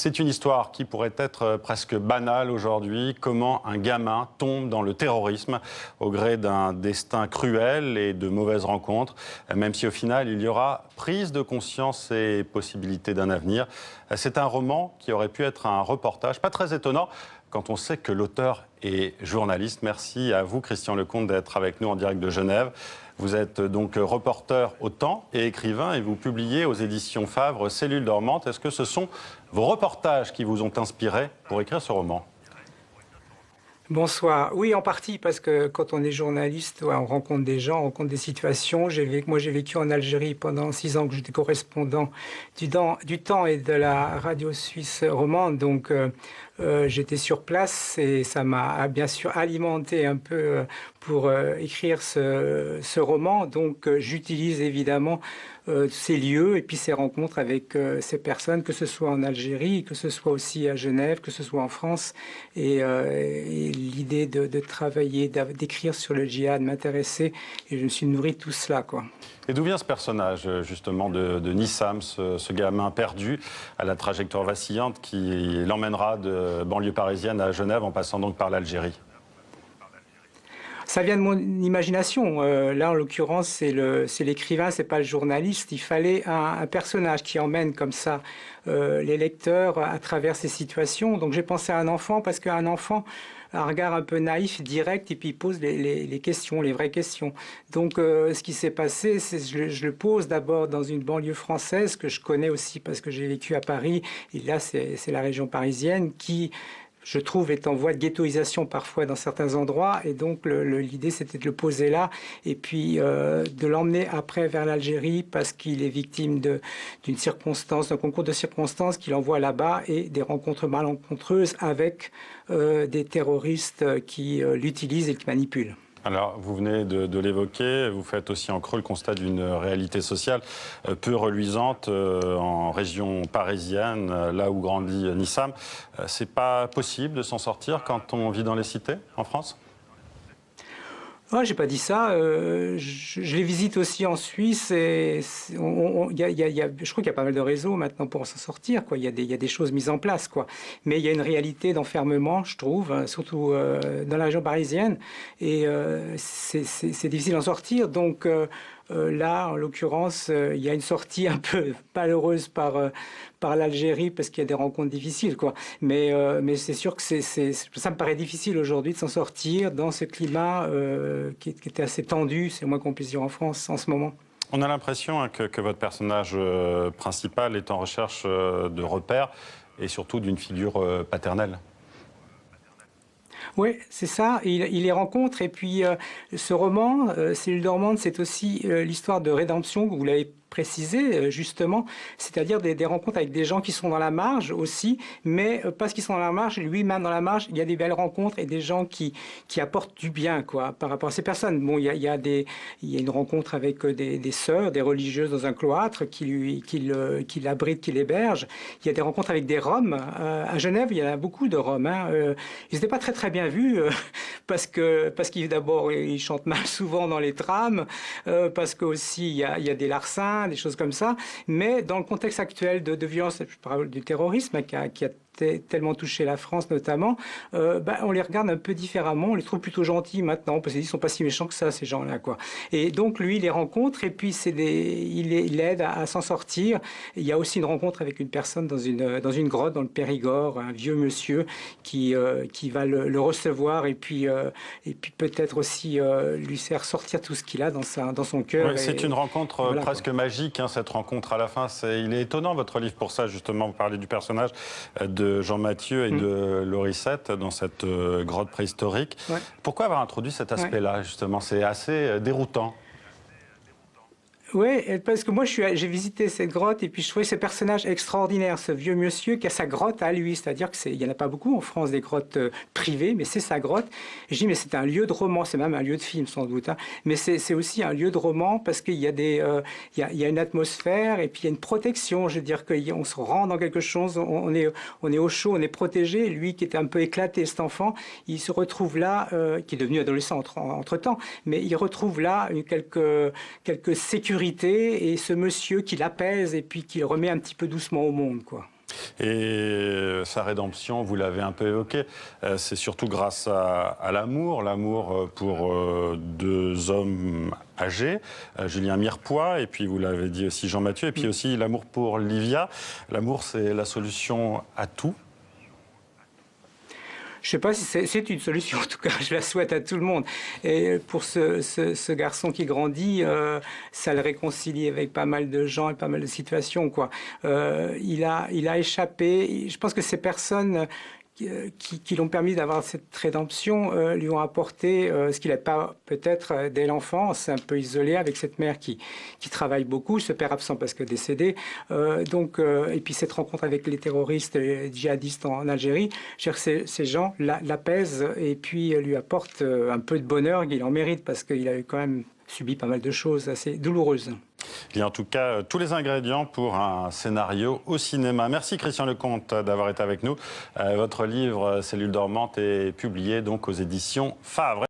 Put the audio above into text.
C'est une histoire qui pourrait être presque banale aujourd'hui. Comment un gamin tombe dans le terrorisme au gré d'un destin cruel et de mauvaises rencontres, même si au final il y aura prise de conscience et possibilité d'un avenir. C'est un roman qui aurait pu être un reportage, pas très étonnant quand on sait que l'auteur est journaliste. Merci à vous, Christian Lecomte, d'être avec nous en direct de Genève. Vous êtes donc reporter au Temps et écrivain et vous publiez aux éditions Favre Cellule dormante. Est-ce que ce sont vos reportages qui vous ont inspiré pour écrire ce roman ? Bonsoir. Oui, en partie, parce que quand on est journaliste, ouais, on rencontre des gens, on rencontre des situations. Moi, j'ai vécu en Algérie pendant 6 ans, que j'étais correspondant du Temps et de la radio suisse romande. Donc, j'étais sur place et ça m'a bien sûr alimenté un peu pour écrire ce roman. Donc, j'utilise évidemment ces lieux et puis ces rencontres avec ces personnes, que ce soit en Algérie, que ce soit aussi à Genève, que ce soit en France. Et l'idée de travailler, d'écrire sur le djihad m'intéressait et je me suis nourri de tout cela, quoi. Et d'où vient ce personnage, justement, de Nissam, ce gamin perdu à la trajectoire vacillante qui l'emmènera de banlieue parisienne à Genève en passant donc par l'Algérie ? Ça vient de mon imagination. Là, en l'occurrence, c'est l'écrivain, c'est pas le journaliste. Il fallait un personnage qui emmène comme ça les lecteurs à travers ces situations. Donc j'ai pensé à un enfant parce qu'un enfant a un regard un peu naïf, direct, et puis il pose les questions, les vraies questions. Donc ce qui s'est passé, c'est je le pose d'abord dans une banlieue française que je connais aussi parce que j'ai vécu à Paris. Et là, c'est la région parisienne qui, je trouve, est en voie de ghettoisation parfois dans certains endroits. Et donc, l'idée, c'était de le poser là et puis de l'emmener après vers l'Algérie parce qu'il est victime d'une circonstance, d'un concours de circonstances qu'il envoie là-bas et des rencontres malencontreuses avec des terroristes qui l'utilisent et qui manipulent. Alors, vous venez de l'évoquer, vous faites aussi en creux le constat d'une réalité sociale peu reluisante en région parisienne, là où grandit Nissam. C'est pas possible de s'en sortir quand on vit dans les cités en France ? Ah, j'ai pas dit ça. Je les visite aussi en Suisse et je crois qu'il y a pas mal de réseaux maintenant pour s'en sortir, quoi. Il y a des choses mises en place, quoi. Mais il y a une réalité d'enfermement, je trouve, surtout dans la région parisienne. Et c'est difficile d'en sortir. Donc là, en l'occurrence, il y a une sortie un peu malheureuse par l'Algérie parce qu'il y a des rencontres difficiles, quoi. Mais c'est sûr que ça me paraît difficile aujourd'hui de s'en sortir dans ce climat qui était assez tendu, c'est le moins qu'on puisse dire en France en ce moment. On a l'impression que votre personnage principal est en recherche de repères et surtout d'une figure paternelle. Oui, c'est ça. Il les rencontre. Et puis, ce roman, Cellule dormante, c'est aussi l'histoire de rédemption, que vous l'avez précisé, justement. C'est-à-dire des rencontres avec des gens qui sont dans la marge aussi, mais parce qu'ils sont dans la marge, lui-même dans la marge, il y a des belles rencontres et des gens qui apportent du bien, quoi, par rapport à ces personnes. Bon, il y a une rencontre avec des sœurs, des religieuses dans un cloître qui l'abritent, qui l'hébergent. Il y a des rencontres avec des Roms. À Genève, il y en a beaucoup de Roms. Hein. Ils n'étaient pas très, très bien vus parce qu'ils d'abord ils chantent mal souvent dans les trams, parce qu'aussi il y a des larcins, des choses comme ça, mais dans le contexte actuel de violence, je parle du terrorisme qui a tellement touché la France notamment, on les regarde un peu différemment, on les trouve plutôt gentils maintenant, parce qu'ils ne sont pas si méchants que ça, ces gens-là, quoi. Et donc lui, il les rencontre, et puis il aide à s'en sortir. Il y a aussi une rencontre avec une personne dans une grotte, dans le Périgord, un vieux monsieur qui va le recevoir, et puis peut-être aussi lui faire sortir tout ce qu'il a dans son cœur. Oui, c'est une rencontre voilà, presque magique, hein, cette rencontre à la fin. Il est étonnant, votre livre, pour ça, justement. Vous parlez du personnage de Jean Mathieu et de Lauricette dans cette grotte préhistorique. Ouais. Pourquoi avoir introduit cet aspect-là, justement ? C'est assez déroutant. Oui, parce que moi, j'ai visité cette grotte et puis je trouvais ce personnage extraordinaire, ce vieux monsieur qui a sa grotte à lui. C'est-à-dire qu'il n'y en a pas beaucoup en France, des grottes privées, mais c'est sa grotte. Et je dis, mais c'est un lieu de roman, c'est même un lieu de film sans doute. Hein. Mais c'est aussi un lieu de roman parce qu'il y a il y a une atmosphère et puis il y a une protection. Je veux dire qu'on se rend dans quelque chose, on est au chaud, on est protégé. Lui qui était un peu éclaté, cet enfant, il se retrouve là, qui est devenu adolescent entre-temps, mais il retrouve là quelques sécurités et ce monsieur qui l'apaise et puis qui le remet un petit peu doucement au monde, quoi. Et sa rédemption, vous l'avez un peu évoqué, c'est surtout grâce à l'amour pour deux hommes âgés, Julien Mirepoix, et puis vous l'avez dit aussi Jean Mathieu, et puis aussi l'amour pour Livia. L'amour, c'est la solution à tout. Je ne sais pas si c'est une solution, en tout cas, je la souhaite à tout le monde. Et pour ce garçon qui grandit, ça le réconcilie avec pas mal de gens et pas mal de situations, quoi. Il a échappé. Je pense que ces personnes qui l'ont permis d'avoir cette rédemption lui ont apporté ce qu'il n'avait pas peut-être dès l'enfance, un peu isolé avec cette mère qui travaille beaucoup, ce père absent parce que décédé. Et puis cette rencontre avec les terroristes les djihadistes en Algérie, je veux dire, ces gens l'apaisent et puis lui apportent un peu de bonheur qu'il en mérite parce qu'il a quand même subi pas mal de choses assez douloureuses. Il y a en tout cas tous les ingrédients pour un scénario au cinéma. Merci Christian Lecomte d'avoir été avec nous. Votre livre Cellule dormante est publié donc aux éditions Favre.